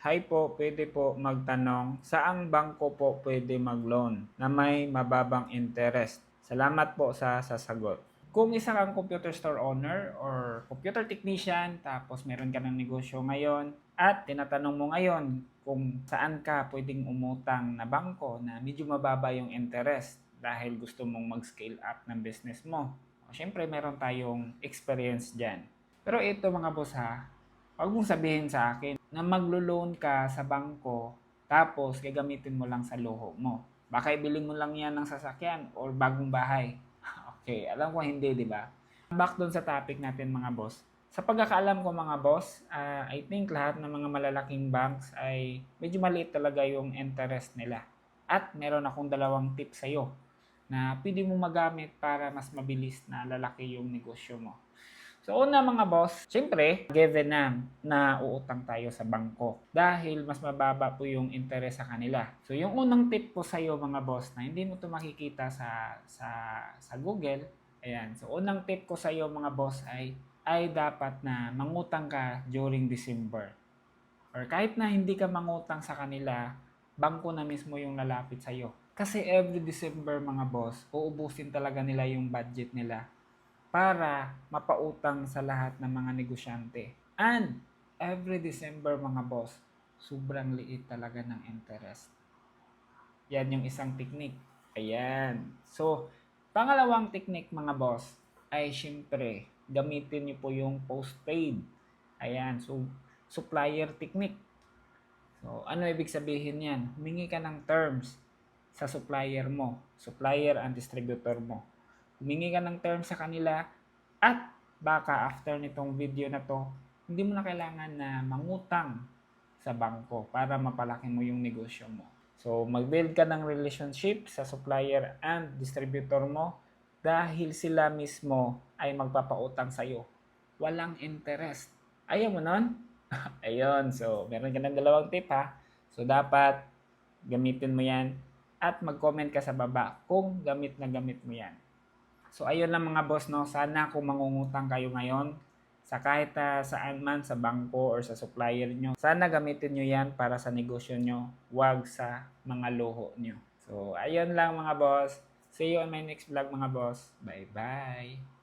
Hi po, pwede po magtanong, saang bangko po pwede mag-loan na may mababang interest? Salamat po sa sasagot. Kung isa kang computer store owner or computer technician, tapos meron ka ng negosyo ngayon, at tinatanong mo ngayon kung saan ka pwedeng umutang na bangko na medyo mababa yung interest dahil gusto mong mag-scale up ng business mo. Siyempre, meron tayong experience dyan. Pero ito mga boss ha, huwag mong sabihin sa akin na maglo-loan ka sa bangko tapos gagamitin mo lang sa luho mo. Baka ibili mo lang yan ng sasakyan or bagong bahay. Okay, alam ko hindi, di ba? Back doon sa topic natin mga boss. Sa pagkakaalam ko mga boss, I think lahat ng mga malalaking banks ay medyo maliit talaga yung interest nila. At meron akong dalawang tip sa'yo na pwede mo magamit para mas mabilis na lalaki yung negosyo mo. So una mga boss, syempre, given na uutang tayo sa bangko dahil mas mababa po yung interest sa kanila. So yung unang tip po sa iyo mga boss na hindi mo to makikita sa Google, ayan. So unang tip ko sa iyo mga boss ay dapat na mangutang ka during December. Or kahit na hindi ka mangutang sa kanila, bangko na mismo yung lalapit sa iyo. Kasi every December mga boss, uubusin talaga nila yung budget nila para mapautang sa lahat ng mga negosyante. And every December mga boss, sobrang liit talaga ng interest. Yan yung isang technique. Ayan. So, pangalawang technique mga boss ay syempre gamitin niyo po yung postpaid. Ayan. So, supplier technique. So, ano ibig sabihin yan? Humingi ka ng terms sa supplier mo, supplier and distributor mo. Humingi ka ng terms sa kanila at baka after nitong video na to, hindi mo na kailangan na mangutang sa bangko para mapalaki mo yung negosyo mo. So, mag-build ka ng relationship sa supplier and distributor mo dahil sila mismo ay magpapautang sa'yo. Walang interest. Ayaw mo nun? Ayun, so meron ka ng dalawang tip ha. So dapat gamitin mo yan at mag-comment ka sa baba kung gamit na gamit mo yan. So ayun lang mga boss no, sana kung mangungutang kayo ngayon sa kahit saan man sa bangko or sa supplier nyo, sana gamitin nyo yan para sa negosyo nyo, wag sa mga luho nyo. So ayun lang mga boss. See you on my next vlog mga boss. Bye bye.